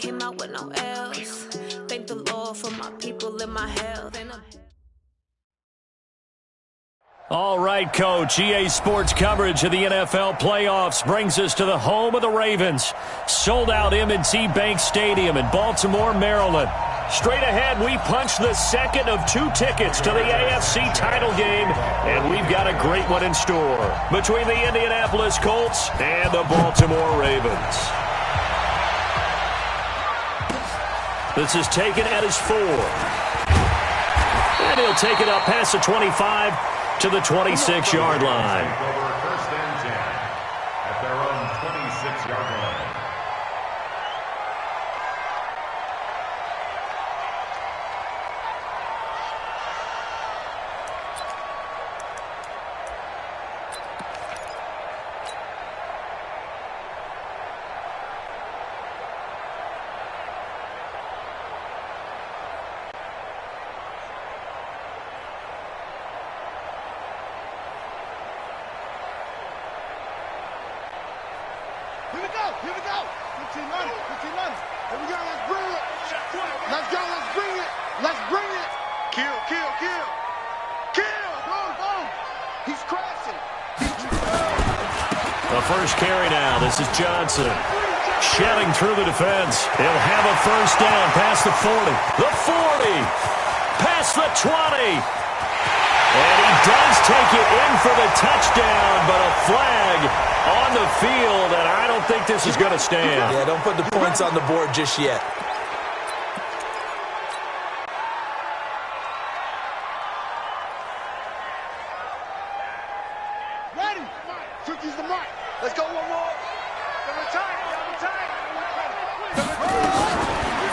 came out with no L's. Thank the Lord for my people and my health. All right, Coach. EA Sports coverage of the NFL playoffs brings us to the home of the Ravens. Sold out M&T Bank Stadium in Baltimore, Maryland. Straight ahead, we punch the second of 2 tickets to the AFC title game, and we've got a great one in store between the Indianapolis Colts and the Baltimore Ravens. This is taken at his 4. And he'll take it up past the 25 to the 26-yard line. First and 10 at their own 26-yard line. Here we go. 15 runners. Here we go. Let's bring it. Let's go. Let's bring it. Let's bring it. Kill. Boom. He's crashing. The first carry now. This is Johnson. Shedding through the defense. He'll have a first down past the 40. The 40. Past the 20. And he does take it in for the touchdown, but a flag on the field, and I don't think this is going to stand. Yeah, don't put the points on the board just yet. Ready? Use the mic. Let's go one more.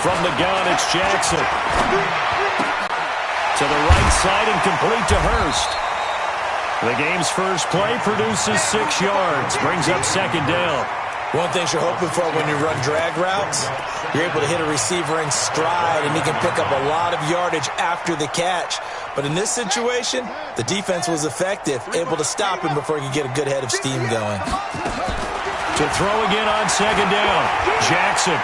From the gun, it's Jackson. To the right side and complete to Hurst. The game's first play produces 6 yards. Brings up second down. One thing you're hoping for when you run drag routes, you're able to hit a receiver in stride, and he can pick up a lot of yardage after the catch. But in this situation, the defense was effective, able to stop him before he could get a good head of steam going. To throw again on second down, Jackson.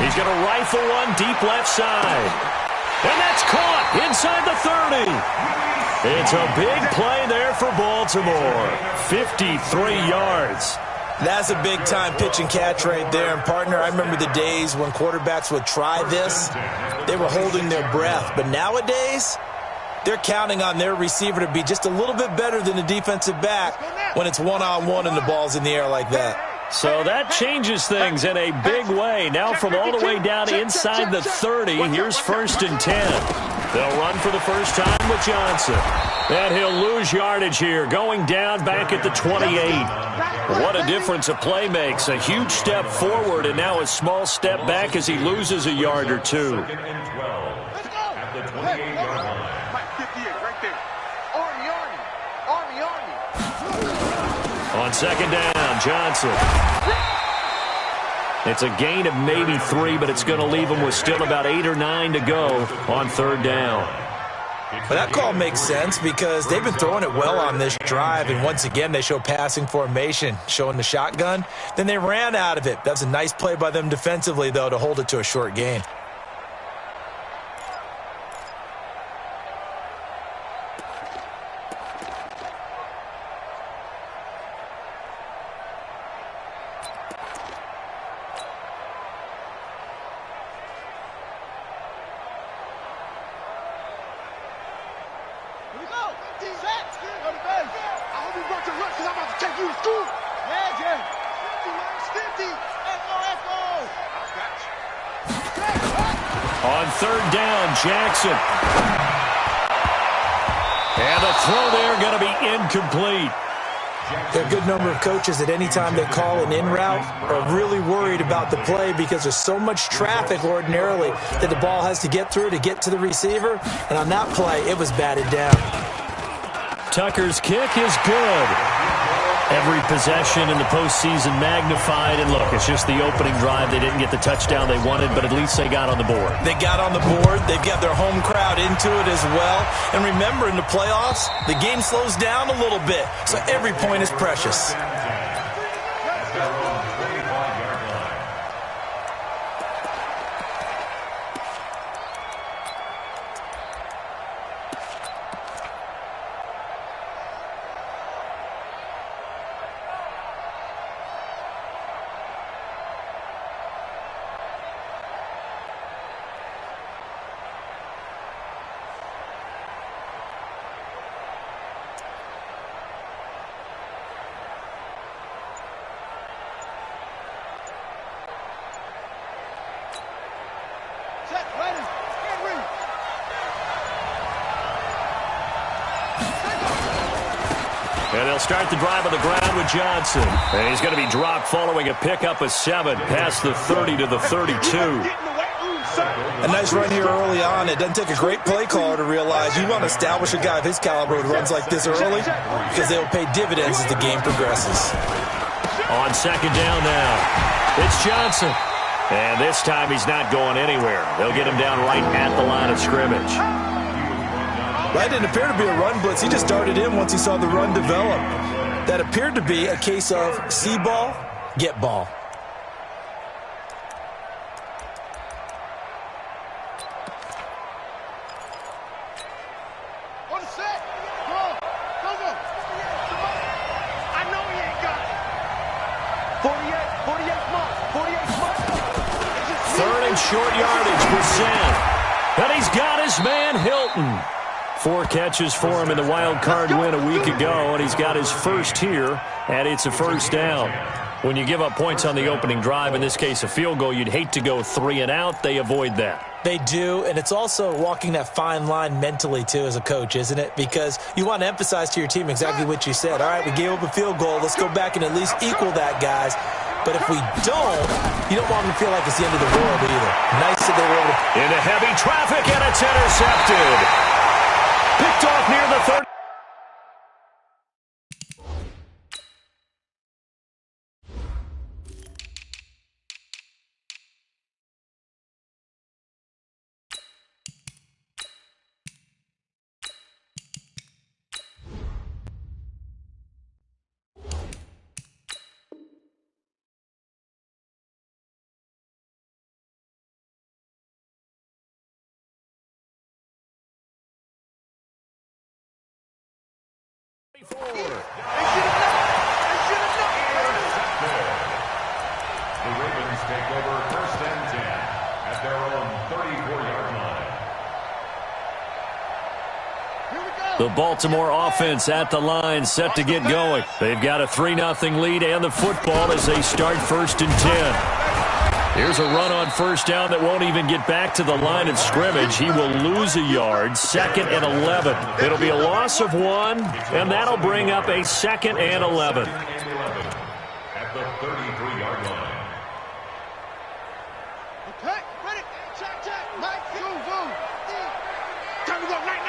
He's going to rifle one deep left side. And that's caught inside the 30. It's a big play there for Baltimore. 53 yards. That's a big-time pitch and catch right there. And, partner, I remember the days when quarterbacks would try this. They were holding their breath. But nowadays, they're counting on their receiver to be just a little bit better than the defensive back when it's one-on-one and the ball's in the air like that. So that changes things in a big way. Now from all the way down inside the 30, here's first and 10. They'll run for the first time with Johnson. And he'll lose yardage here, going down back at the 28. What a difference a play makes. A huge step forward and now a small step back as he loses a yard or two. Let's go. At the 28-yard line. 58 right there. Army. On second down, Johnson. It's a gain of maybe 3, but it's going to leave him with still about 8 or 9 to go on third down. But that call makes sense because they've been throwing it well on this drive, and once again they show passing formation, showing the shotgun. Then they ran out of it. That's a nice play by them defensively, though, to hold it to a short gain. On third down, Jackson. And the throw there going to be incomplete. There are a good number of coaches at any time they call an in route are really worried about the play because there's so much traffic ordinarily that the ball has to get through to get to the receiver. And on that play, it was batted down. Tucker's kick is good. Every possession in the postseason magnified. And look, it's just the opening drive. They didn't get the touchdown they wanted, but at least they got on the board. They got on the board. They've got their home crowd into it as well. And remember, in the playoffs, the game slows down a little bit. So every point is precious. they'll start the drive on the ground with Johnson. And he's going to be dropped following a pickup of 7 past the 30 to the 32. A nice run here early on. It doesn't take a great play caller to realize you want to establish a guy of his caliber who runs like this early because they will pay dividends as the game progresses. On second down now, it's Johnson. And this time he's not going anywhere. They'll get him down right at the line of scrimmage. That didn't appear to be a run blitz. He just darted in once he saw the run develop. That appeared to be a case of see ball, get ball. Short yardage for Sam. And he's got his man Hilton. 4 catches for him in the wild card win a week ago, and he's got his first here, and it's a first down. When you give up points on the opening drive, in this case a field goal, you'd hate to go 3 and out. They avoid that. They do, and it's also walking that fine line mentally, too, as a coach, isn't it? Because you want to emphasize to your team exactly what you said. All right, we gave up a field goal. Let's go back and at least equal that, guys. But if we don't, you don't want them to feel like it's the end of the world either. Nice that they were able to... Into heavy traffic, and it's intercepted. Picked off near the 30. The Ravens take over 1st and 10 at their own 34-yard line. The Baltimore offense at the line, set to get going. They've got a 3-0 lead and the football as they start 1st and 10. Here's a run on first down that won't even get back to the line of scrimmage. He will lose a yard, 2nd and 11. It'll be a loss of 1, and that'll bring up a 2nd and 11. At the 33-yard line. Okay, ready, check, Mike, zoom. Time to go, night.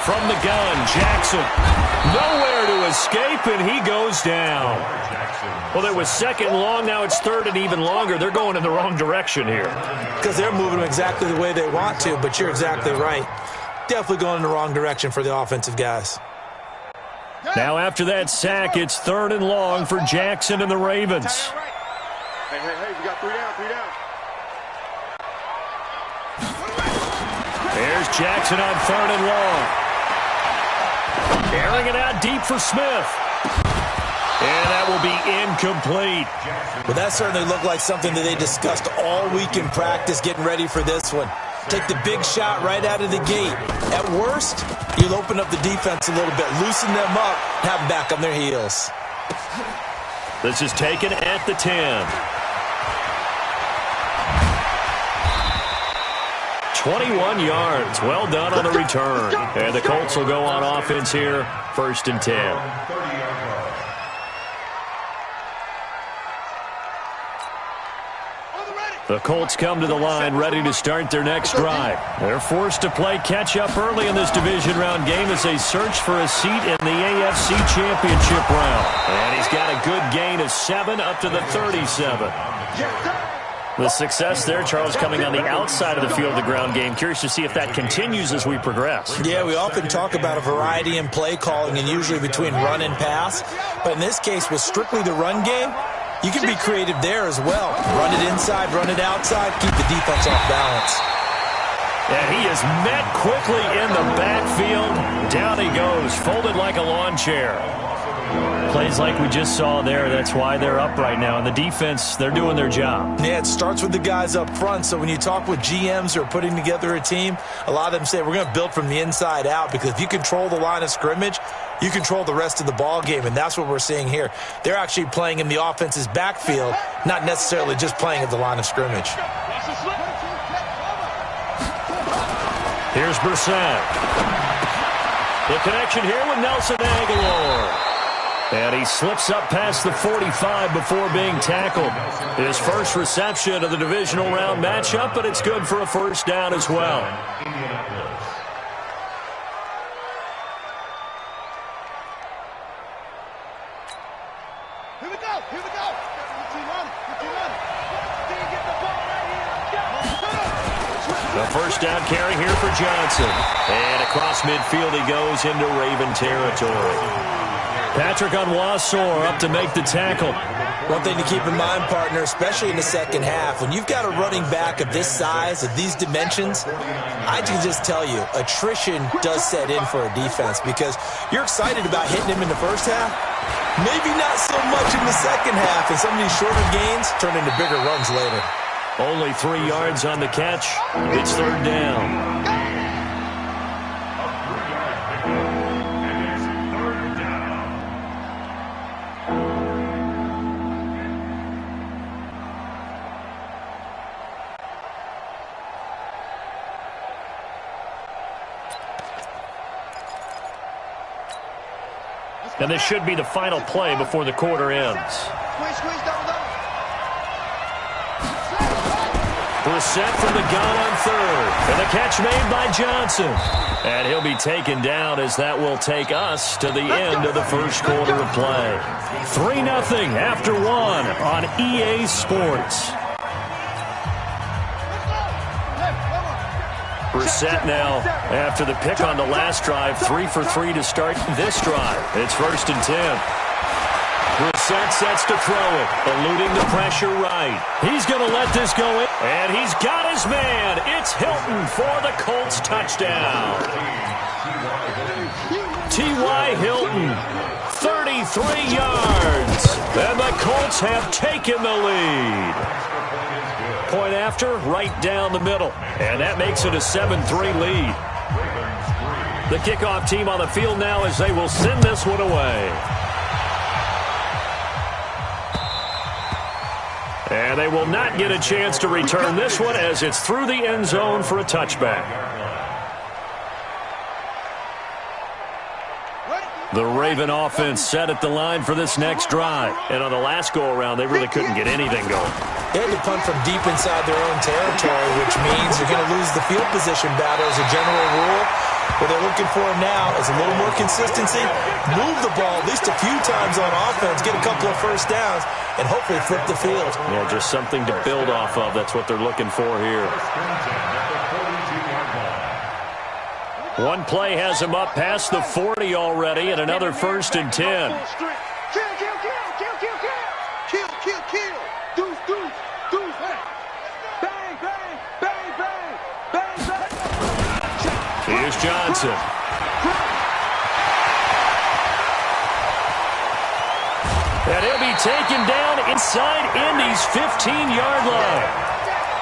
From the gun, Jackson. Nowhere to escape, and he goes down. Well, it was 2nd and long. Now it's 3rd and even longer. They're going in the wrong direction here. Because they're moving them exactly the way they want to, but you're exactly right. Definitely going in the wrong direction for the offensive guys. Now after that sack, it's 3rd and long for Jackson and the Ravens. Hey, we got 3 down. There's Jackson on 3rd and long. Airing it out deep for Smith. And that will be incomplete. Well, that certainly looked like something that they discussed all week in practice getting ready for this one. Take the big shot right out of the gate. At worst, you'll open up the defense a little bit, loosen them up, have them back on their heels. This is taken at the 10. 21 yards. Well done on the return. And the Colts will go on offense here, 1st and 10. The Colts come to the line ready to start their next drive. They're forced to play catch-up early in this division round game as they search for a seat in the AFC Championship round. And he's got a good gain of 7 up to the 37. The success there, Charles, coming on the outside of the field of the ground game. Curious to see if that continues as we progress. Yeah, we often talk about a variety in play calling and usually between run and pass. But in this case, with strictly the run game, you can be creative there as well. Run it inside, run it outside, keep the defense off balance. And he is met quickly in the backfield. Down he goes, folded like a lawn chair. Plays like we just saw there. That's why they're up right now. And the defense, they're doing their job. Yeah, it starts with the guys up front. So when you talk with GMs who are putting together a team, a lot of them say we're going to build from the inside out, because if you control the line of scrimmage, you control the rest of the ball game, and that's what we're seeing here. They're actually playing in the offense's backfield, not necessarily just playing at the line of scrimmage. Here's Brissett. The connection here with Nelson Agholor. And he slips up past the 45 before being tackled. His first reception of the divisional round matchup, but it's good for a first down as well. Here we go. Here we go. The first down carry here for Johnson. And across midfield he goes into Raven territory. Patrick Onwuasor up to make the tackle. One thing to keep in mind, partner, especially in the second half, when you've got a running back of this size, of these dimensions, I can just tell you, attrition does set in for a defense because you're excited about hitting him in the first half. Maybe not so much in the second half, and some of these shorter gains turn into bigger runs later. Only 3 yards on the catch. It's third down. And this should be the final play before the quarter ends. Squeeze, double. Brissett from the gun on third. And the catch made by Johnson. And he'll be taken down as that will take us to the end of the first quarter of play. 3-0 after 1 on EA Sports. Brissett now, after the pick on the last drive, 3 for 3 to start this drive. It's 1st and 10. Brissett sets to throw it, eluding the pressure right. He's going to let this go in, and he's got his man. It's Hilton for the Colts touchdown. T.Y. Hilton, 33 yards, and the Colts have taken the lead. Point after, right down the middle. And that makes it a 7-3 lead. The kickoff team on the field now as they will send this one away. And they will not get a chance to return this one as it's through the end zone for a touchback. The Raven offense set at the line for this next drive. And on the last go-around, they really couldn't get anything going. They had to punt from deep inside their own territory, which means you're going to lose the field position battle as a general rule. What they're looking for now is a little more consistency, move the ball at least a few times on offense, get a couple of first downs, and hopefully flip the field. Yeah, just something to build off of. That's what they're looking for here. One play has him up past the 40 already, and another 1st and 10. Kill. Deuce. Bang. Here's Johnson. And he'll be taken down inside Indy's 15-yard line.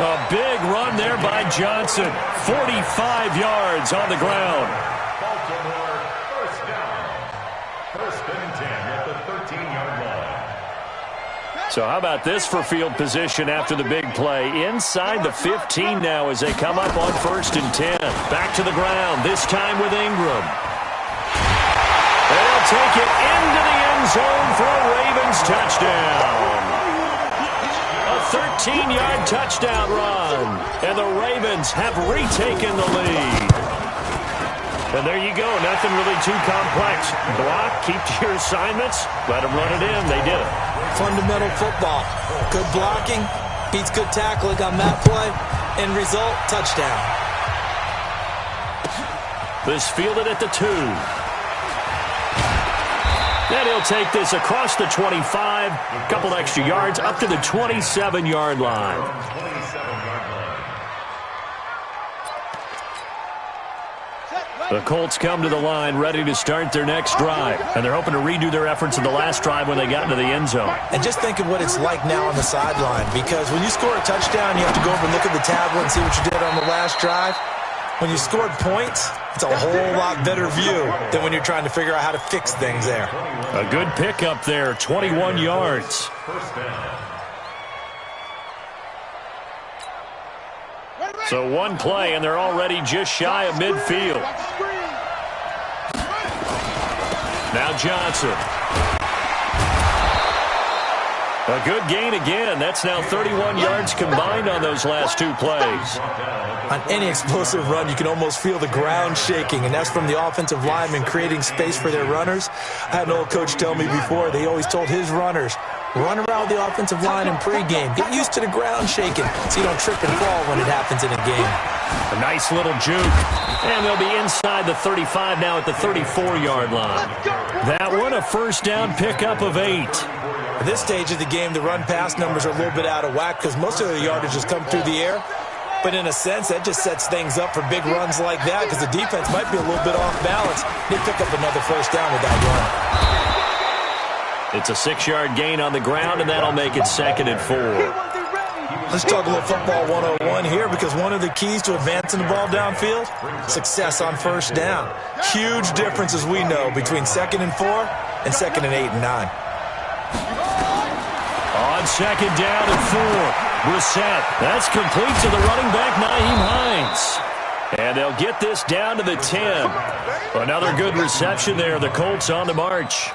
A big run there by Johnson. 45 yards on the ground. Baltimore, first down. 1st and 10 at the 13-yard line. So how about this for field position after the big play? Inside the 15 now as they come up on 1st and 10. Back to the ground, this time with Ingram. And he'll take it into the end zone for a Ravens touchdown. A 13-yard touchdown run. And the Ravens have retaken the lead. And there you go. Nothing really too complex. Block, keep to your assignments, let them run it in. They did it. Fundamental football. Good blocking, beats good tackling on that play. End result, touchdown. This fielded at the 2. And he'll take this across the 25. A couple extra yards up to the 27-yard line. The Colts come to the line ready to start their next drive. And they're hoping to redo their efforts in the last drive when they got into the end zone. And just think of what it's like now on the sideline. Because when you score a touchdown, you have to go over and look at the tablet and see what you did on the last drive. When you scored points, it's a whole lot better view than when you're trying to figure out how to fix things there. A good pickup there, 21 yards. First down. Ready. So one play, and they're already just shy of midfield. Now Johnson. A good gain again. That's now 31 yards combined on those last two plays. On any explosive run, you can almost feel the ground shaking, and that's from the offensive linemen creating space for their runners. I had an old coach tell me before, they always told his runners, run around the offensive line in pregame. Get used to the ground shaking so you don't trip and fall when it happens in a game. A nice little juke. And they'll be inside the 35 now at the 34-yard line. That one, a first down pickup of 8. At this stage of the game, the run-pass numbers are a little bit out of whack because most of the yardage has come through the air. But in a sense, that just sets things up for big runs like that because the defense might be a little bit off balance. They pick up another first down with that run. It's a 6-yard gain on the ground, and that'll make it 2nd and 4. Let's talk a little football 101 here because one of the keys to advancing the ball downfield, success on first down. Huge difference, as we know, between 2nd and 4 and 2nd and 8 and 9. On 2nd down and 4, Brissett. That's complete to the running back, Nyheim Hines. And they'll get this down to the 10. Another good reception there. The Colts on the march.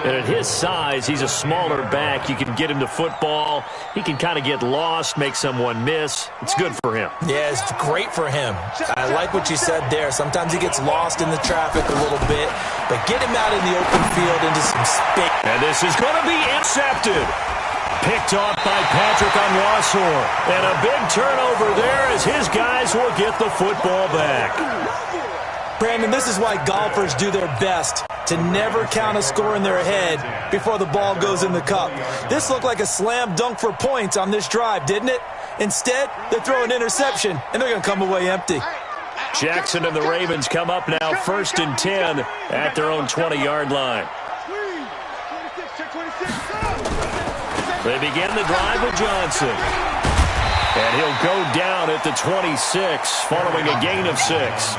And at his size, he's a smaller back. You can get him to football. He can kind of get lost, make someone miss. It's good for him. Yeah, it's great for him. I like what you said there. Sometimes he gets lost in the traffic a little bit, but get him out in the open field into some space. And this is going to be intercepted. Picked off by Patrick Onwuasor. And a big turnover there as his guys will get the football back. Brandon, this is why golfers do their best to never count a score in their head before the ball goes in the cup. This looked like a slam dunk for points on this drive, didn't it? Instead, they throw an interception, and they're going to come away empty. Jackson and the Ravens come up now 1st and 10 at their own 20-yard line. They begin the drive with Johnson. And he'll go down at the 26 following a gain of 6.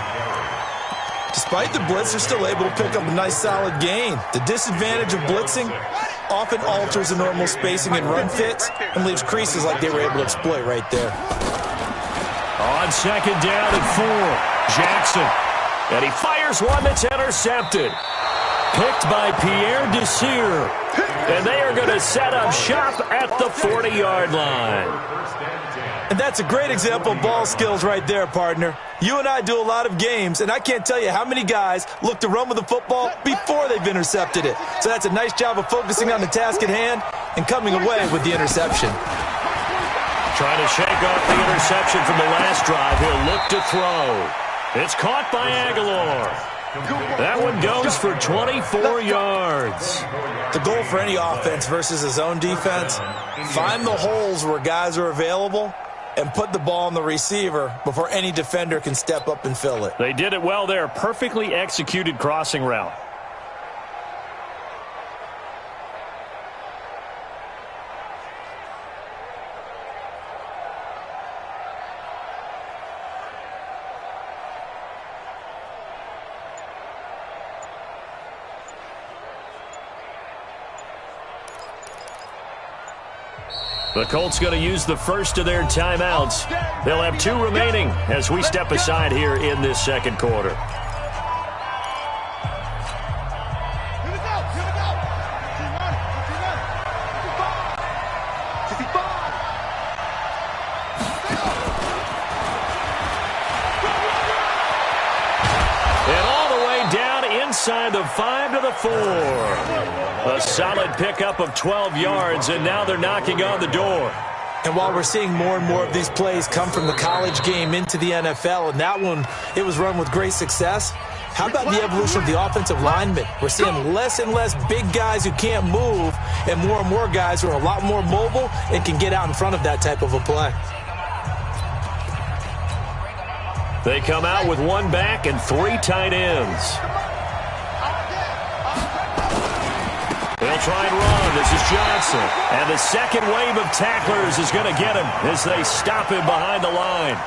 Despite the blitz, they're still able to pick up a nice solid gain. The disadvantage of blitzing often alters the normal spacing and run fits and leaves creases like they were able to exploit right there. On 2nd down and 4, Jackson. And he fires one that's intercepted. Picked by Pierre Desir. And they are going to set up shop at the 40-yard line. And that's a great example of ball skills right there, partner. You and I do a lot of games, and I can't tell you how many guys look to run with the football before they've intercepted it. So that's a nice job of focusing on the task at hand and coming away with the interception. Trying to shake off the interception from the last drive. He'll look to throw. It's caught by Aguilar. That one goes for 24 yards. The goal for any offense versus his own defense, find the holes where guys are available and put the ball on the receiver before any defender can step up and fill it. They did it well there. Perfectly executed crossing route. The Colts going to use the first of their timeouts. They'll have 2 remaining as we step aside here in this 2nd quarter. And all the way down inside the 5 to the 4. A solid pickup of 12 yards, and now they're knocking on the door. And while we're seeing more and more of these plays come from the college game into the NFL, and that one, it was run with great success, how about the evolution of the offensive linemen? We're seeing less and less big guys who can't move and more guys who are a lot more mobile and can get out in front of that type of a play. They come out with 1 back and 3 tight ends. They'll try and run. This is Johnson. And the second wave of tacklers is going to get him as they stop him behind the line.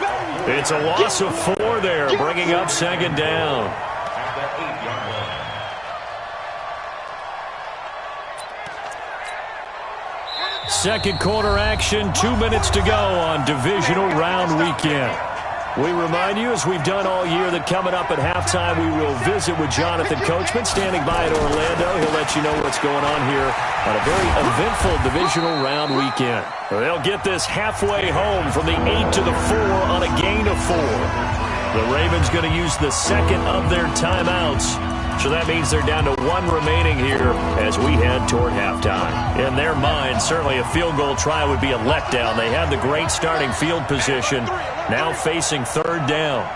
It's a loss of 4 there, bringing up 2nd down. Second quarter action, 2 minutes to go on divisional round weekend. We remind you, as we've done all year, that coming up at halftime, we will visit with Jonathan Coachman standing by in Orlando. He'll let you know what's going on here on a very eventful divisional round weekend. They'll get this halfway home from the 8 to the 4 on a gain of 4. The Ravens going to use the second of their timeouts. So that means they're down to 1 remaining here as we head toward halftime. In their mind, certainly a field goal try would be a letdown. They had the great starting field position, now facing third down.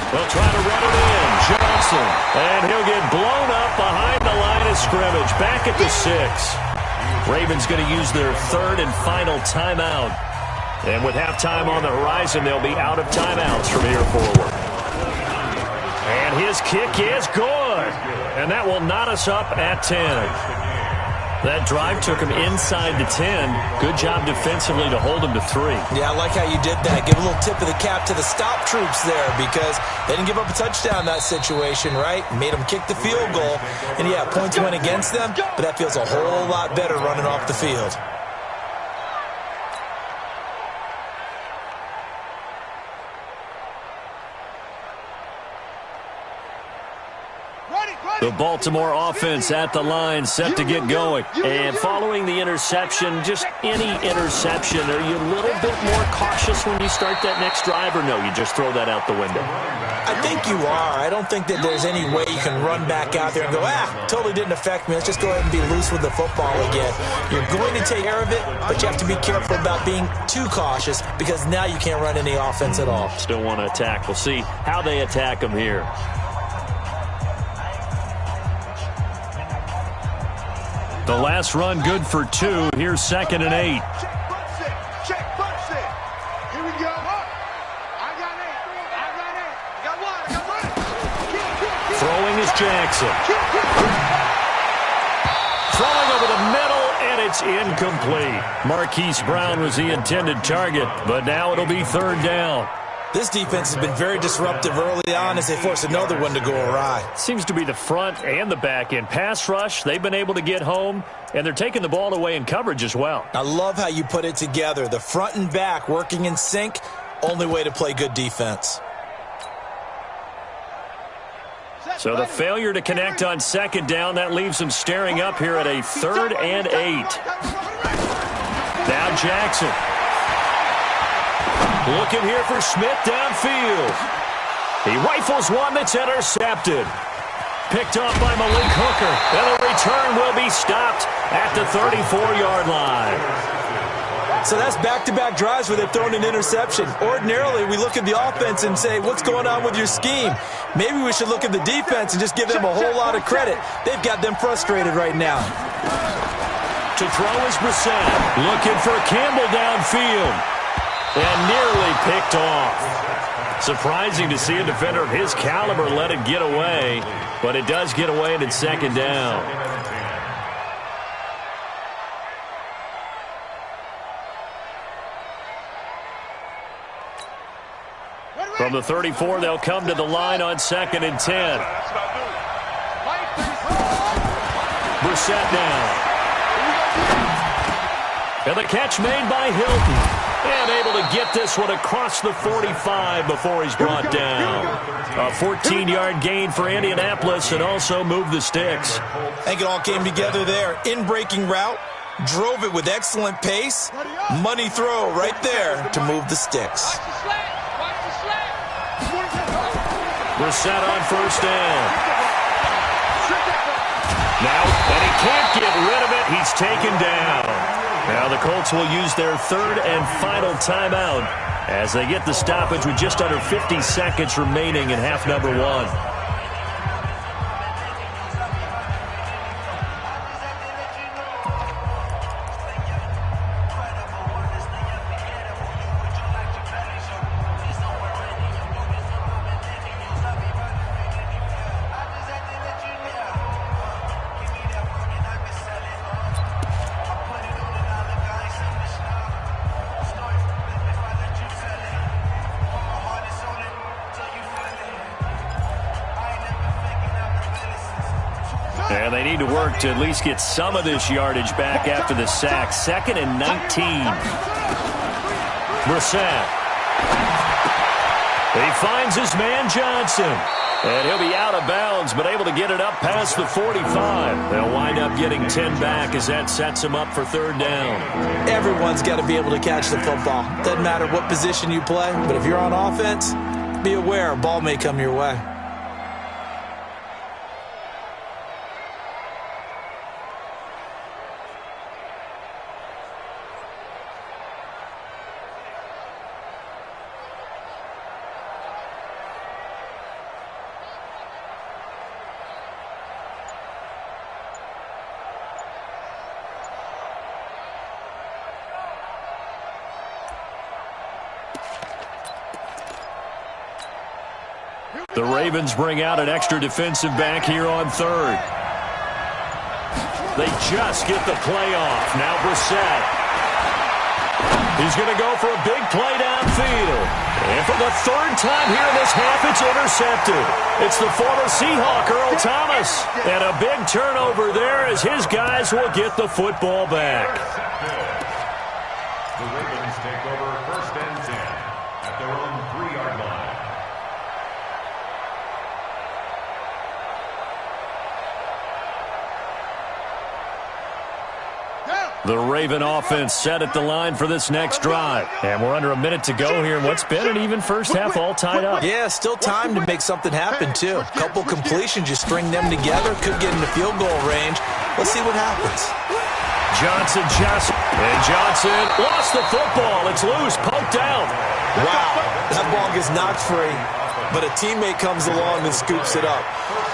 They'll try to run it in. Johnson. And he'll get blown up behind the line of scrimmage. Back at the 6. Ravens going to use their third and final timeout. And with halftime on the horizon, they'll be out of timeouts from here forward. And his kick is good. And that will knot us up at 10. That drive took him inside the 10. Good job defensively to hold him to 3. Yeah, I like how you did that. Give a little tip of the cap to the stop troops there because they didn't give up a touchdown in that situation, right? Made them kick the field goal. And, yeah, points went against them, but that feels a whole lot better running off the field. The Baltimore offense at the line, set to get going. And following the interception, just any interception, are you a little bit more cautious when you start that next drive, or no, you just throw that out the window? I think you are. I don't think that there's any way you can run back out there and go, totally didn't affect me. Let's just go ahead and be loose with the football again. You're going to take care of it, but you have to be careful about being too cautious because now you can't run any offense at all. Still want to attack. We'll see how they attack them here. The last run good for 2. Here's 2nd and 8. Check, punch it. Here we go. I got 8. I got 1. I got 1. Throwing is Jackson. Throwing over the middle, and it's incomplete. Marquise Brown was the intended target, but now it'll be third down. This defense has been very disruptive early on as they force another one to go awry. Seems to be the front and the back end. Pass rush, they've been able to get home, and they're taking the ball away in coverage as well. I love how you put it together. The front and back working in sync, only way to play good defense. So the failure to connect on 2nd down, that leaves them staring up here at a 3rd and 8. Now Jackson. Looking here for Smith downfield. He rifles one that's intercepted. Picked off by Malik Hooker. And the return will be stopped at the 34-yard line. So that's back-to-back drives where they've thrown an interception. Ordinarily, we look at the offense and say, what's going on with your scheme? Maybe we should look at the defense and just give them a whole lot of credit. They've got them frustrated right now. To throw is Brissett. Looking for Campbell downfield. And nearly picked off. Surprising to see a defender of his caliber let it get away, but it does get away and it's 2nd down. From the 34, they'll come to the line on 2nd and 10. Brissett now. And the catch made by Hilton. And able to get this one across the 45 before he's brought down. A 14-yard gain for Indianapolis and also moved the sticks. I think it all came together there. In-breaking route, drove it with excellent pace. Money throw right there to move the sticks. Brissett on 1st down. Now, and he can't get rid of it. He's taken down. Now the Colts will use their 3rd and final timeout as they get the stoppage with just under 50 seconds remaining in half number 1. And they need to work to at least get some of this yardage back after the sack. 2nd and 19. Brissett. He finds his man Johnson. And he'll be out of bounds, but able to get it up past the 45. They'll wind up getting 10 back as that sets him up for 3rd down. Everyone's got to be able to catch the football. Doesn't matter what position you play, but if you're on offense, be aware a ball may come your way. The Ravens bring out an extra defensive back here on 3rd. They just get the play off. Now Brissett. He's going to go for a big play downfield. And for the 3rd time here in this half, it's intercepted. It's the former Seahawk, Earl Thomas. And a big turnover there as his guys will get the football back. The Ravens take over 1st and 10 at their own 3-yard line. The Raven offense set at the line for this next drive. And we're under a minute to go here in what's been an even first half all tied up. Yeah, still time to make something happen, too. A couple completions, you string them together, could get into field goal range. Let's see what happens. Johnson lost the football. It's loose, poked out. Wow, that ball gets knocked free, but a teammate comes along and scoops it up.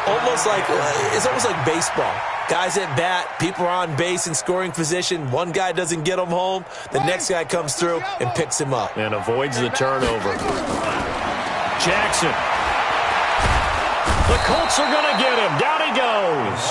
It's almost like baseball. Guys at bat, people are on base in scoring position. One guy doesn't get him home. The next guy comes through and picks him up. And avoids the turnover. Jackson. The Colts are going to get him. Down he goes.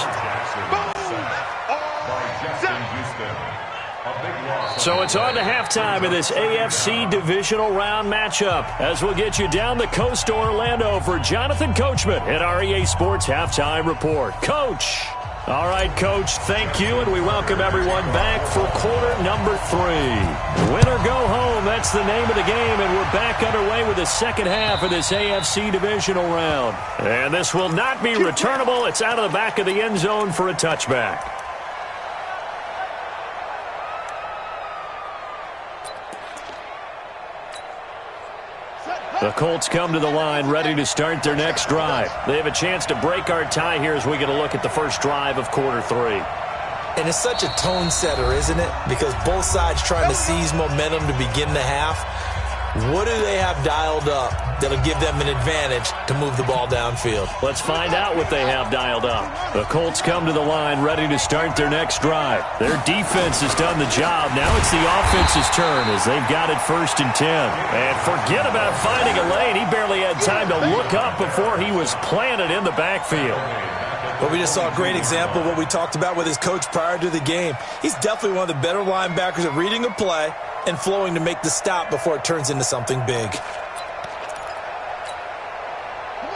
So it's on to halftime in this AFC divisional round matchup as we'll get you down the coast to Orlando for Jonathan Coachman at our EA Sports Halftime Report. Coach. All right, Coach, thank you, and we welcome everyone back for quarter number 3. Win or go home, that's the name of the game, and we're back underway with the second half of this AFC divisional round. And this will not be returnable. It's out of the back of the end zone for a touchback. The Colts come to the line ready to start their next drive. They have a chance to break our tie here as we get a look at the first drive of quarter 3. And it's such a tone setter, isn't it? Because both sides trying to seize momentum to begin the half. What do they have dialed up that'll give them an advantage to move the ball downfield? Let's find out what they have dialed up. The Colts come to the line ready to start their next drive. Their defense has done the job. Now it's the offense's turn as they've got it 1st and 10. And forget about finding a lane. He barely had time to look up before he was planted in the backfield. But we just saw a great example of what we talked about with his coach prior to the game. He's definitely one of the better linebackers at reading a play and flowing to make the stop before it turns into something big.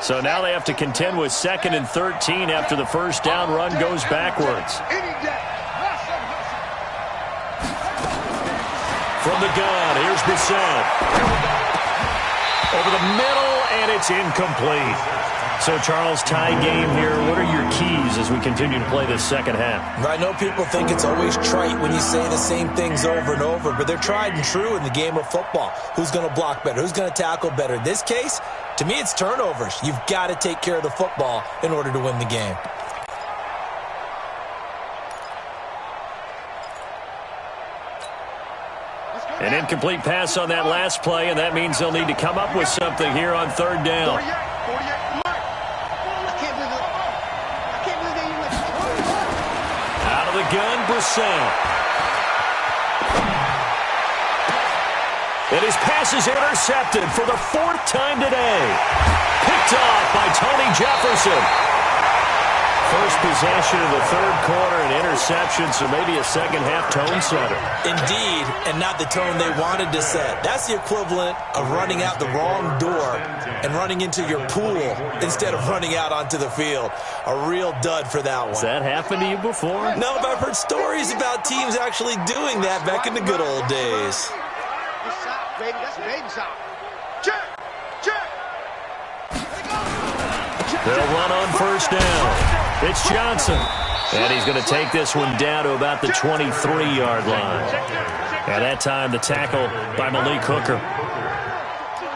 So now they have to contend with 2nd and 13 after the first down run goes backwards. From the gun, here's Brissett. Over the middle, and it's incomplete. So, Charles, tie game here. What are your keys as we continue to play this second half? I know people think it's always trite when you say the same things over and over, but they're tried and true in the game of football. Who's going to block better? Who's going to tackle better? In this case, to me, it's turnovers. You've got to take care of the football in order to win the game. An incomplete pass on that last play, and that means they'll need to come up with something here on 3rd down. Out of the gun, Brissett. And his pass is intercepted for the 4th time today. Picked off by Tony Jefferson. first possession of the third quarter, an interception, so maybe a second-half tone setter. Indeed, and not the tone they wanted to set. That's the equivalent of running out the wrong door and running into your pool instead of running out onto the field. A real dud for that one. Has that happened to you before? No, but I've heard stories about teams actually doing that back in the good old days. Baby, that's baby shot. Check! Check! They'll run on first down. It's Johnson. And he's going to take this one down to about the 23-yard line. At that time, the tackle by Malik Hooker.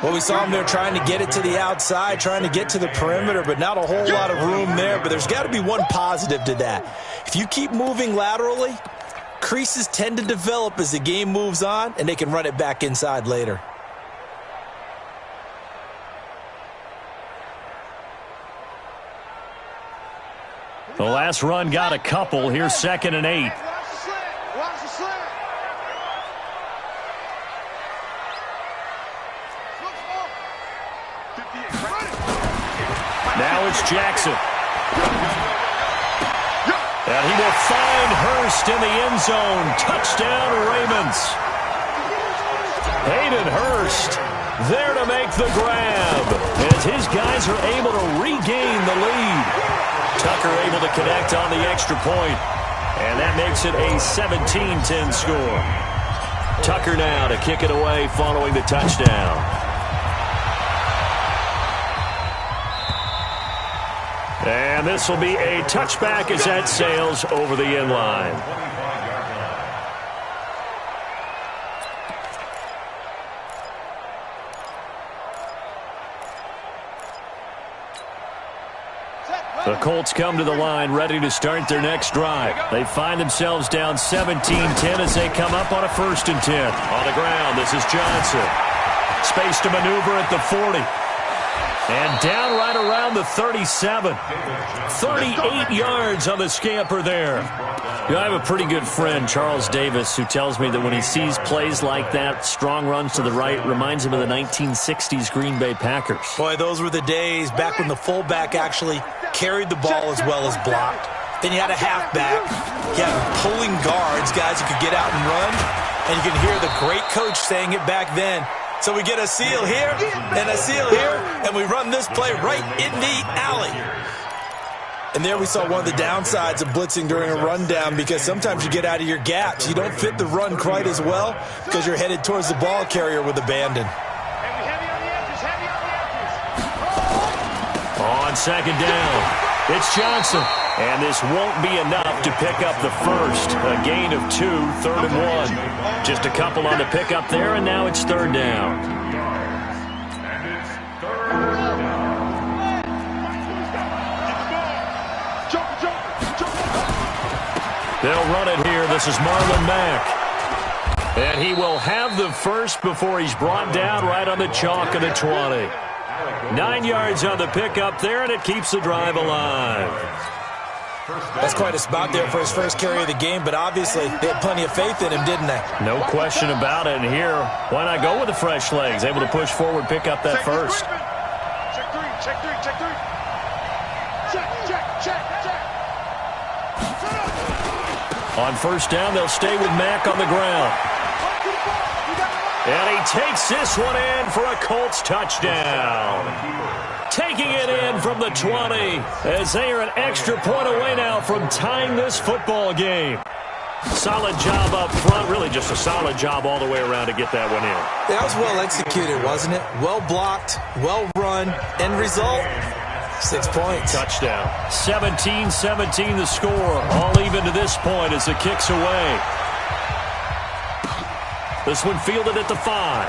Well, we saw him there trying to get it to the outside, trying to get to the perimeter, but not a whole lot of room there. But there's got to be one positive to that. If you keep moving laterally, creases tend to develop as the game moves on, and they can run it back inside later. The last run got a couple. Here's 2nd and 8. Watch the slant. Watch the slant. Now it's Jackson. And he will find Hurst in the end zone. Touchdown, Ravens. Hayden Hurst there to make the grab as his guys are able to regain the lead. Tucker able to connect on the extra point, and that makes it a 17-10 score. Tucker now to kick it away following the touchdown. And this will be a touchback as that sails over the end line. The Colts come to the line ready to start their next drive. They find themselves down 17-10 as they come up on a 1st and 10. On the ground, this is Johnson. Space to maneuver at the 40. And down right around the 37. 38 yards on the scamper there. You know, I have a pretty good friend, Charles Davis, who tells me that when he sees plays like that, strong runs to the right, reminds him of the 1960s Green Bay Packers. Boy, those were the days back when the fullback actually carried the ball as well as blocked. Then you had a halfback. You had pulling guards, guys who could get out and run. And you can hear the great coach saying it back then. So we get a seal here and a seal here, and we run this play right in the alley. And there we saw one of the downsides of blitzing during a rundown, because sometimes you get out of your gaps. You don't fit the run quite as well because you're headed towards the ball carrier with abandon. On 2nd down, it's Johnson. And this won't be enough to pick up the first. A gain of 2, 3rd and 1. Just a couple on the pickup there, and now it's 3rd down. And it's 3rd down. They'll run it here. This is Marlon Mack. And he will have the first before he's brought down right on the chalk of the 20. 9 yards on the pickup there, and it keeps the drive alive. That's quite a spot there for his first carry of the game, but obviously they had plenty of faith in him, didn't they? No question about it. And here, why not go with the fresh legs? Able to push forward, pick up that first. Check 3, check 3, check 3. Check. On first down, they'll stay with Mack on the ground. And he takes this one in for a Colts touchdown. Taking it in from the 20 as they are an extra point away now from tying this football game. Solid job up front, really just a solid job all the way around to get that one in. That was well executed, wasn't it? Well blocked, well run. End result, 6 points. Touchdown. 17-17 the score. All even to this point as the kick's away. This one fielded at the 5.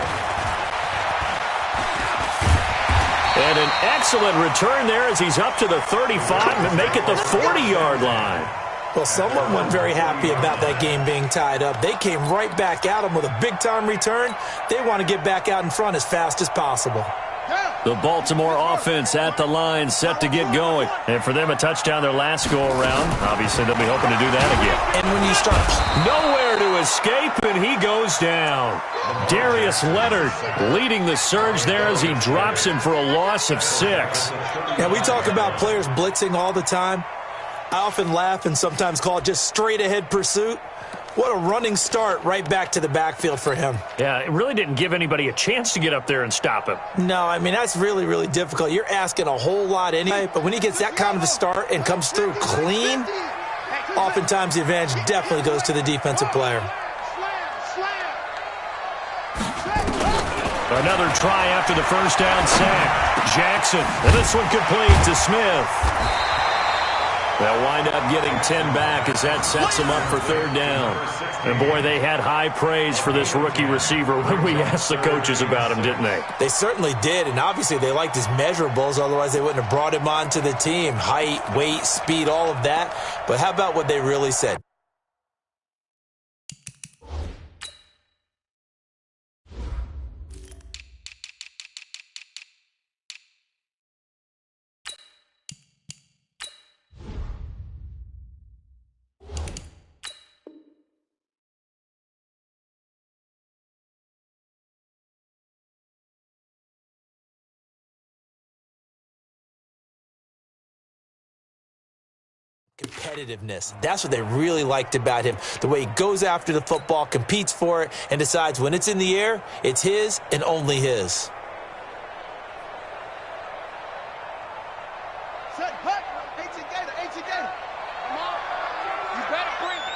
And an excellent return there as he's up to the 35 and make it the 40-yard line. Well, someone wasn't very happy about that game being tied up. They came right back at him with a big-time return. They want to get back out in front as fast as possible. The Baltimore offense at the line, set to get going. And for them, a touchdown their last go-around. Obviously, they'll be hoping to do that again. And when you start... Nowhere to escape, and he goes down. Darius Leonard leading the surge there as he drops him for a loss of 6. Now, we talk about players blitzing all the time. I often laugh and sometimes call it just straight-ahead pursuit. What a running start right back to the backfield for him. Yeah, it really didn't give anybody a chance to get up there and stop him. No, I mean, that's really, really difficult. You're asking a whole lot anyway, but when he gets that kind of a start and comes through clean, oftentimes the advantage definitely goes to the defensive player. Another try after the first down sack. Jackson, and this one complete to Smith. They'll wind up getting 10 back as that sets them up for third down. And, boy, they had high praise for this rookie receiver when we asked the coaches about him, didn't they? They certainly did, and obviously they liked his measurables. Otherwise, they wouldn't have brought him onto the team. Height, weight, speed, all of that. But how about what they really said? Competitiveness. That's what they really liked about him. The way he goes after the football, competes for it, and decides when it's in the air, it's his and only his. Set, hut. 18 Gator. Come on. You better bring it.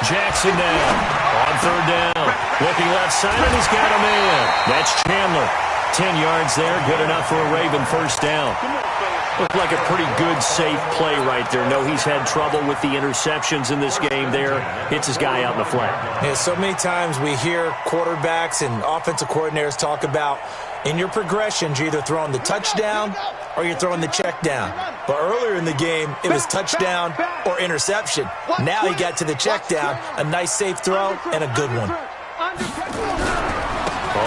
Jackson now on third down. Looking left side, and he's got him in. That's Chandler. 10 yards there, good enough for a Raven first down. Looked like a pretty good, safe play right there. No, he's had trouble with the interceptions in this game there. Hits his guy out in the flat. Yeah, so many times we hear quarterbacks and offensive coordinators talk about in your progressions, you're either throwing the touchdown or you're throwing the check down. But earlier in the game, it was touchdown or interception. Now he got to the check down, a nice safe throw and a good one.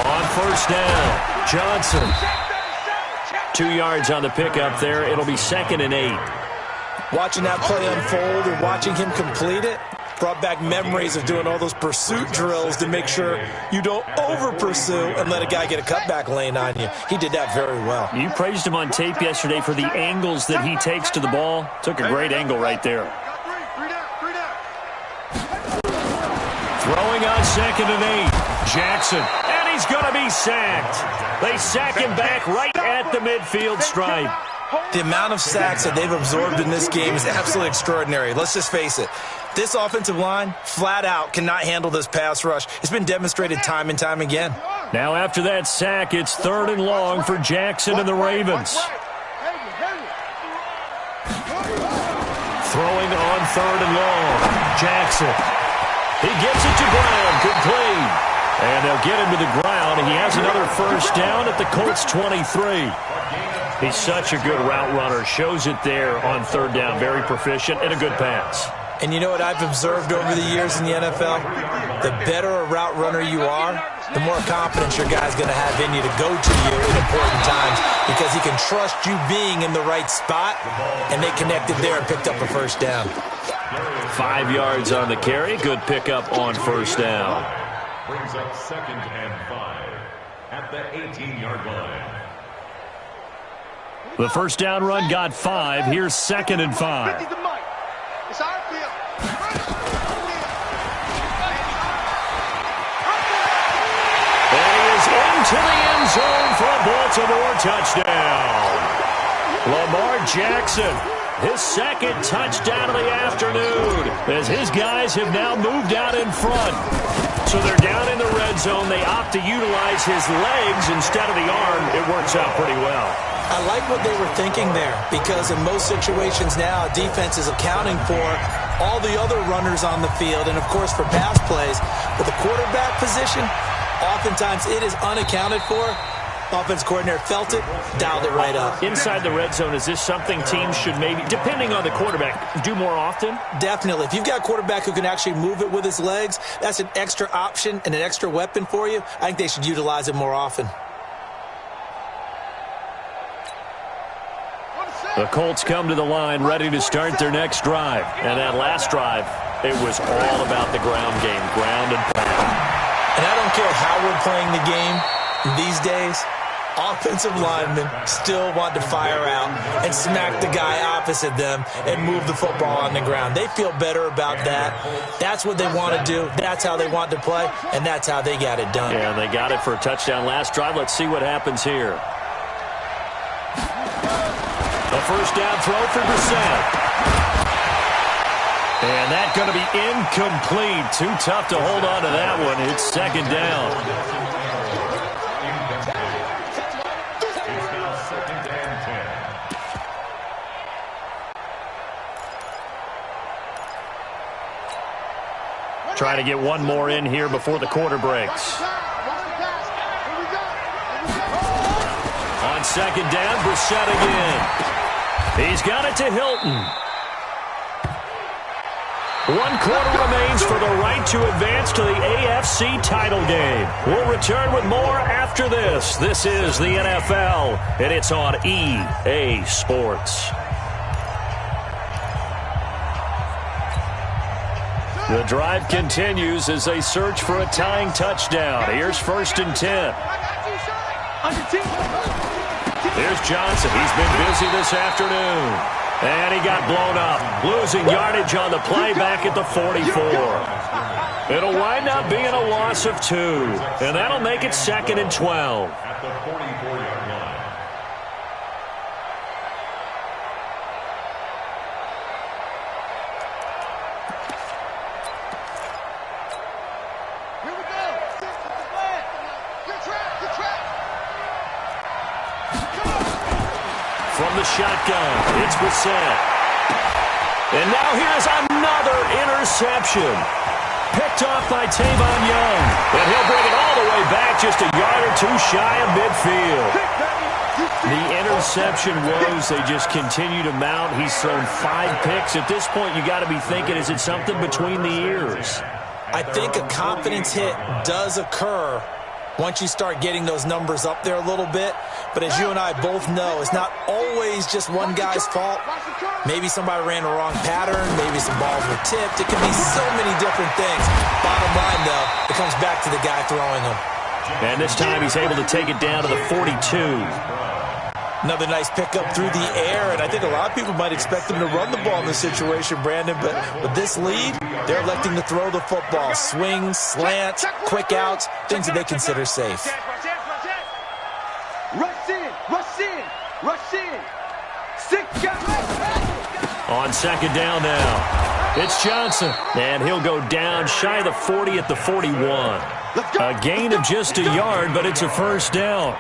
On first down, Johnson. 2 yards on the pickup there. It'll be 2nd and 8. Watching that play unfold and watching him complete it brought back memories of doing all those pursuit drills to make sure you don't over-pursue and let a guy get a cutback lane on you. He did that very well. You praised him on tape yesterday for the angles that he takes to the ball. Took a great angle right there. Throwing on 2nd and 8. Jackson. And he's going to be sacked. They sack him back right at the midfield stripe. The amount of sacks that they've absorbed in this game is absolutely extraordinary. Let's just face it. This offensive line, flat out, cannot handle this pass rush. It's been demonstrated time and time again. Now after that sack, it's 3rd and long for Jackson and the Ravens. Throwing on 3rd and long. Jackson. He gets it to Brown. Complete. And they'll get him to the ground. He has another first down at the Colts 23. He's such a good route runner. Shows it there on 3rd down. Very proficient and a good pass. And you know what I've observed over the years in the NFL? The better a route runner you are, the more confidence your guy's going to have in you to go to you in important times because he can trust you being in the right spot, and they connected there and picked up a first down. 5 yards on the carry. Good pickup on first down. Brings up 2nd and 5 at the 18-yard line. The first down run got 5. Here's 2nd and 5. It's our field. And he is into the end zone for a Baltimore touchdown. Lamar Jackson, his 2nd touchdown of the afternoon, as his guys have now moved out in front. So they're down in the red zone. They opt to utilize his legs instead of the arm. It works out pretty well. I like what they were thinking there because in most situations now, defense is accounting for all the other runners on the field and, of course, for pass plays. But the quarterback position, oftentimes it is unaccounted for. Offense coordinator felt it, dialed it right up. Inside the red zone, is this something teams should maybe, depending on the quarterback, do more often? Definitely. If you've got a quarterback who can actually move it with his legs, that's an extra option and an extra weapon for you. I think they should utilize it more often. The Colts come to the line ready to start their next drive. And that last drive, it was all about the ground game, ground and pound. And I don't care how we're playing the game these days, offensive linemen still want to fire out and smack the guy opposite them and move the football on the ground. They feel better about that. That's what they want to do. That's how they want to play, and that's how they got it done. Yeah, they got it for a touchdown last drive. Let's see what happens here. A first down throw for Brissett. And that's going to be incomplete. Too tough to hold on to that one. It's second down. It's now second and 10. Trying to get one more in here before the quarter breaks. On second down, Brissett again. He's got it to Hilton. 1 quarter remains for the right to advance to the AFC title game. We'll return with more after this. This is the NFL, and it's on EA Sports. The drive continues as they search for a tying touchdown. Here's first and 10. Here's Johnson. He's been busy this afternoon. And he got blown up, losing yardage on the play back at the 44. It'll wind up being a loss of 2, and that'll make it second and 12. At the 44-yard line. Here we go. Good track, good track. From the shotgun, it's Brissett. And now here's another interception. Picked off by Tavon Young. And he'll bring it all the way back just a yard or 2 shy of midfield. The interception woes, they just continue to mount. He's thrown 5 picks. At this point, you got to be thinking, is it something between the ears? I think a confidence hit does occur once you start getting those numbers up there a little bit. But as you and I both know, it's not always just one guy's fault. Maybe somebody ran a wrong pattern. Maybe some balls were tipped. It can be so many different things. Bottom line, though, it comes back to the guy throwing them. And this time he's able to take it down to the 42. Another nice pickup through the air, and I think a lot of people might expect them to run the ball in this situation, Brandon, but with this lead, they're electing to throw the football. Swings, slants, quick outs, things that they consider safe. Rush in, rush in, rush in. 6 guys. On second down now, it's Johnson, and he'll go down shy of the 40 at the 41. A gain of just a yard, but it's a first down.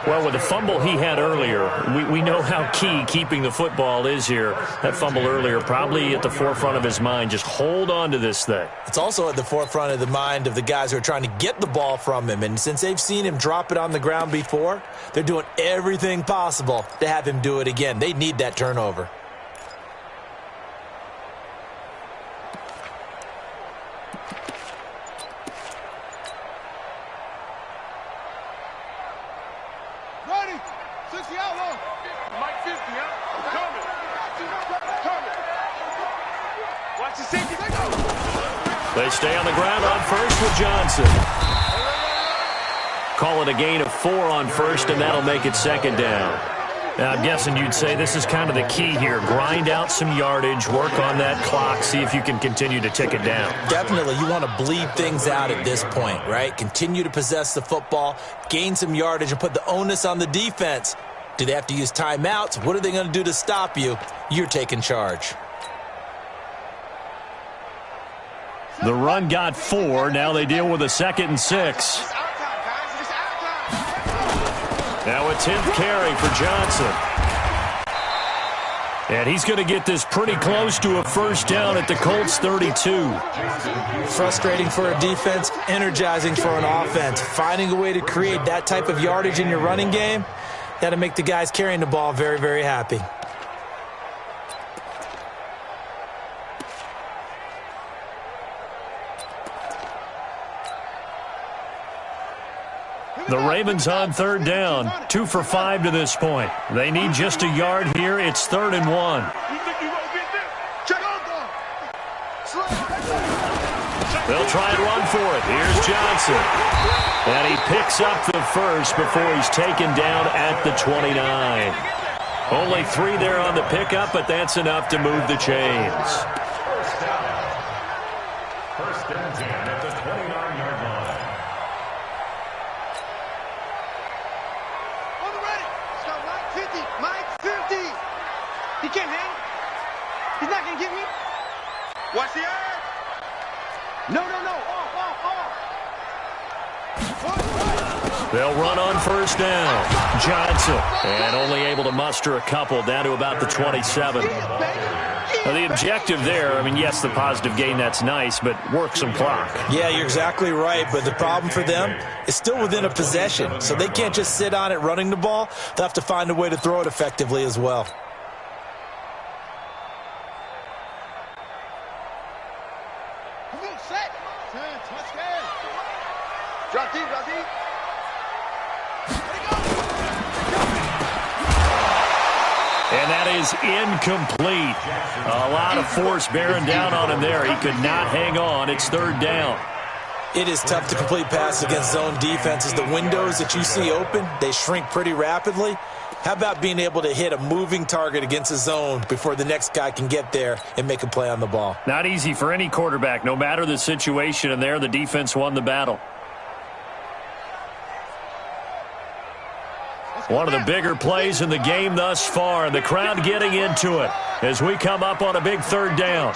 Well, with the fumble he had earlier, we know how key keeping the football is here. That fumble earlier probably at the forefront of his mind. Just hold on to this thing. It's also at the forefront of the mind of the guys who are trying to get the ball from him. And since they've seen him drop it on the ground before, they're doing everything possible to have him do it again. They need that turnover. They stay on the ground on first with Johnson. Call it a gain of 4 on first, and that'll make it second down. Now, I'm guessing you'd say this is kind of the key here. Grind out some yardage, work on that clock, see if you can continue to tick it down. Definitely. You want to bleed things out at this point, right? Continue to possess the football, gain some yardage, and put the onus on the defense. Do they have to use timeouts? What are they going to do to stop you? You're taking charge. The run got 4. Now they deal with a 2nd and 6. Now a 10th carry for Johnson. And he's going to get this pretty close to a first down at the Colts 32. Frustrating for a defense, energizing for an offense. Finding a way to create that type of yardage in your running game, that'll make the guys carrying the ball very, very happy. The Ravens on third down, 2 for 5 to this point. They need just a yard here. It's 3rd and 1. They'll try and run for it. Here's Johnson. And he picks up the first before he's taken down at the 29. Only 3 there on the pickup, but that's enough to move the chains. First down. First and 10 at the 29-yard line. On the ready. Stop, Mike 50. Mike 50. He can't hang. He's not going to get me. Watch the earth. No. They'll run on first down. Johnson, and only able to muster a couple down to about the 27. Now, the objective there, I mean, yes, the positive gain, that's nice, but work some clock. Yeah, you're exactly right, but the problem for them is still within a possession, so they can't just sit on it running the ball. They'll have to find a way to throw it effectively as well. Come on, set. Touchdown. Drop deep. And that is incomplete. A lot of force bearing down on him there. He could not hang on. It's third down. It is tough to complete passes against zone defenses. The windows that you see open, they shrink pretty rapidly. How about being able to hit a moving target against a zone before the next guy can get there and make a play on the ball? Not easy for any quarterback, no matter the situation. And there, the defense won the battle. One of the bigger plays in the game thus far, and the crowd getting into it as we come up on a big third down.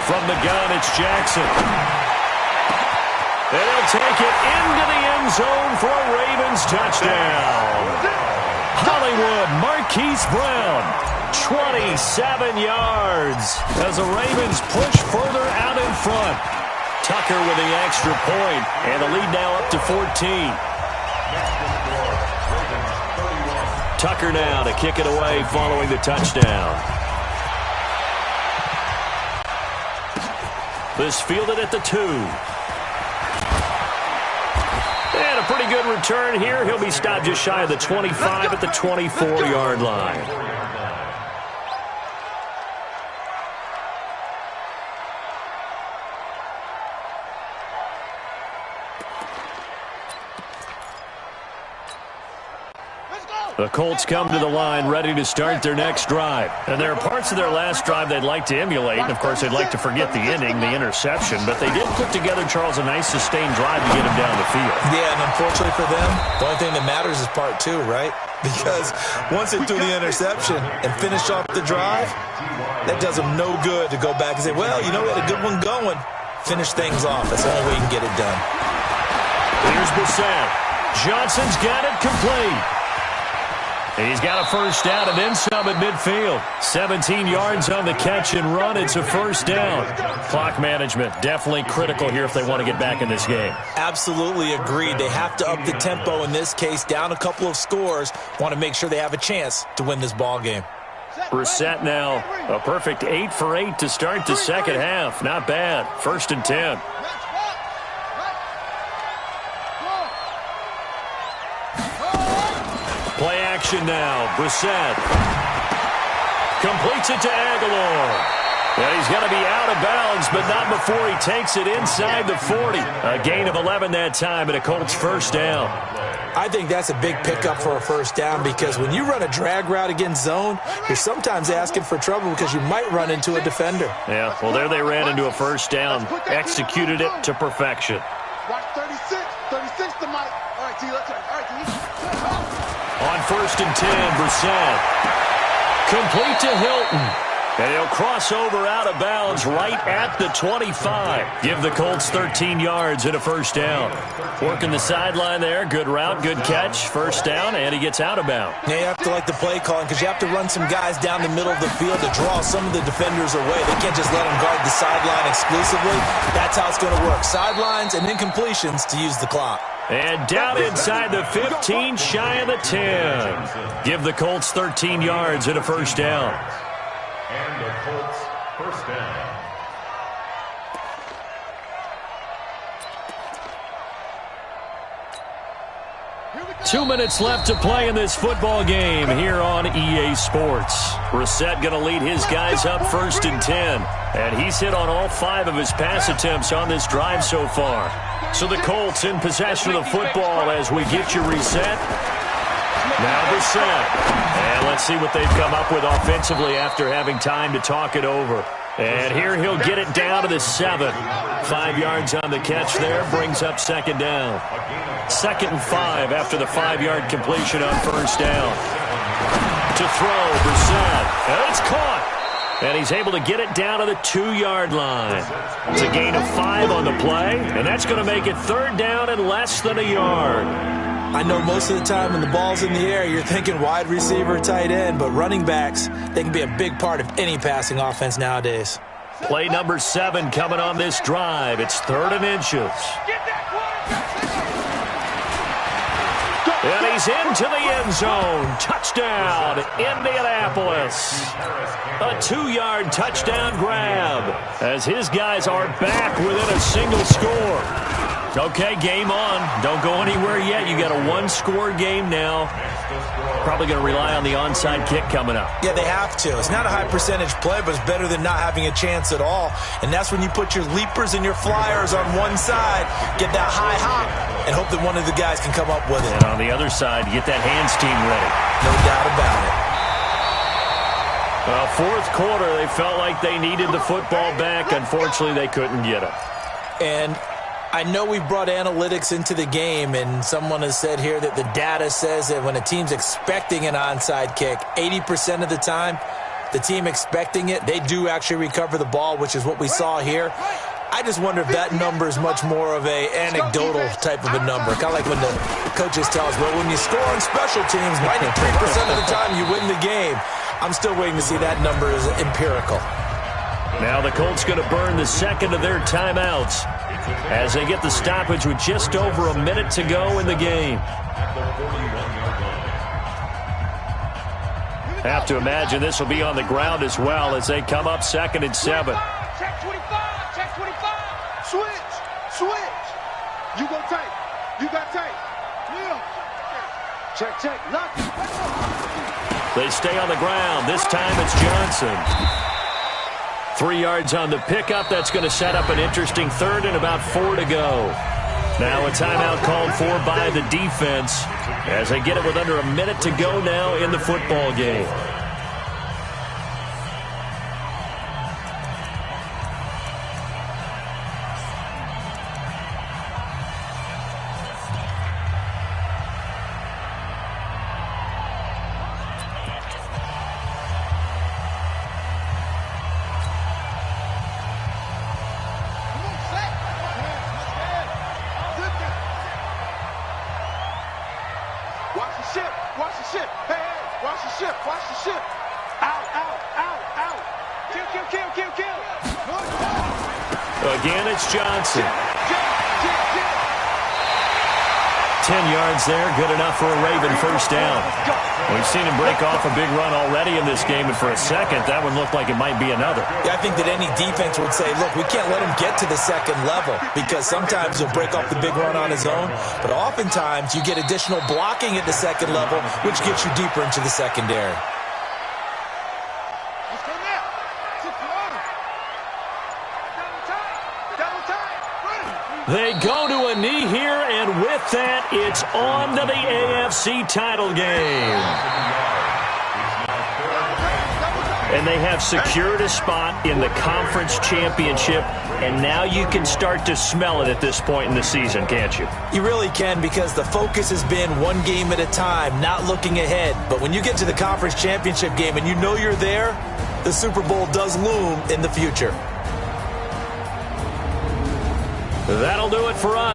From the gun, it's Jackson. And he'll take it into the end zone for a Ravens touchdown. Hollywood Marquise Brown, 27 yards as the Ravens push further out in front. Tucker with the extra point, and the lead now up to 14. Tucker now to kick it away following the touchdown. This fielded at the 2. And a pretty good return here. He'll be stopped just shy of the 25 at the 24-yard line. The Colts come to the line ready to start their next drive. And there are parts of their last drive they'd like to emulate. And, of course, they'd like to forget the inning, the interception. But they did put together, Charles, a nice sustained drive to get him down the field. Yeah, and unfortunately for them, the only thing that matters is part 2, right? Because once they threw the interception and finished off the drive, that does them no good to go back and say, well, you know, we had a good one going. Finish things off. That's the only way you can get it done. Here's Brissett. Johnson's got it complete. He's got a first down and then some at midfield. 17 yards on the catch and run. It's a first down. Clock management definitely critical here if they want to get back in this game. Absolutely agreed. They have to up the tempo in this case, down a couple of scores. Want to make sure they have a chance to win this ball game. Brissett now a perfect 8 for 8 to start the second half. Not bad. First and 10. Play action now. Brissett completes it to Aguilar. And he's going to be out of bounds, but not before he takes it inside the 40. A gain of 11 that time, and a Colts first down. I think that's a big pickup for a first down because when you run a drag route against zone, you're sometimes asking for trouble because you might run into a defender. Yeah, well, there they ran into a first down, executed it to perfection. Watch 36 to Mike. All right, T, let's go. All right, T. On first and 10, Brissett. Complete to Hilton. And he'll cross over out of bounds right at the 25. Give the Colts 13 yards and a first down. Working the sideline there. Good route, good catch. First down, and he gets out of bounds. Now you have to like the play calling because you have to run some guys down the middle of the field to draw some of the defenders away. They can't just let them guard the sideline exclusively. That's how it's going to work. Sidelines and incompletions to use the clock. And down inside the 15, shy of the 10. Give the Colts 13 yards and a first down. And the Colts first down. Two minutes left to play in this football game here on EA Sports. Brissett going to lead his guys up first and 10. And he's hit on all 5 of his pass attempts on this drive so far. So the Colts in possession of the football as we get you reset. Now Brissett. And let's see what they've come up with offensively after having time to talk it over. And here he'll get it down to the 7. 5 yards on the catch there, brings up second down. 2nd and 5 after the 5-yard completion on first down. To throw, Brissett. And it's caught. And he's able to get it down to the 2-yard line. It's a gain of 5 on the play, and that's going to make it 3rd down and less than a yard. I know most of the time when the ball's in the air, you're thinking wide receiver, tight end, but running backs, they can be a big part of any passing offense nowadays. Play number 7 coming on this drive. It's 3rd and inches. And he's into the end zone. Touchdown, Indianapolis. A 2-yard touchdown grab as his guys are back within a single score. Okay, game on. Don't go anywhere yet. You got a 1-score game now. Probably going to rely on the onside kick coming up. Yeah, they have to. It's not a high percentage play, but it's better than not having a chance at all. And that's when you put your leapers and your flyers on one side, get that high hop, and hope that one of the guys can come up with it. And on the other side, get that hands team ready. No doubt about it. Well, 4th quarter, they felt like they needed the football back. Unfortunately, they couldn't get it. And I know we brought analytics into the game, and someone has said here that the data says that when a team's expecting an onside kick, 80% of the time, the team expecting it, they do actually recover the ball, which is what we saw here. I just wonder if that number is much more of a anecdotal type of a number. Kind of like when the coaches tell us, well, when you score on special teams, 93% of the time you win the game. I'm still waiting to see that number is empirical. Now the Colts going to burn the 2nd of their timeouts as they get the stoppage with just over a minute to go in the game. Have to imagine this will be on the ground as well as they come up 2nd and 7. Check 25, check 25. Switch. You go tight. You got tight. Yeah. Check. Lock it. They stay on the ground. This time it's Johnson. 3 yards on the pickup. That's going to set up an interesting 3rd and about 4 to go. Now a timeout called for by the defense as they get it with under a minute to go now in the football game. Watch the ship. Out. Kill. Again, it's Johnson. 10 yards there, good enough for a Raven first down. We've seen him break off a big run already in this game, and for a second, that one looked like it might be another. Yeah, I think that any defense would say, look, we can't let him get to the 2nd level because sometimes he'll break off the big run on his own, but oftentimes you get additional blocking at the 2nd level, which gets you deeper into the secondary. They go to a knee here, and with that, it's on to the AFC title game. And they have secured a spot in the conference championship, and now you can start to smell it at this point in the season, can't you? You really can, because the focus has been one game at a time, not looking ahead. But when you get to the conference championship game and you know you're there, the Super Bowl does loom in the future. That'll do it for us.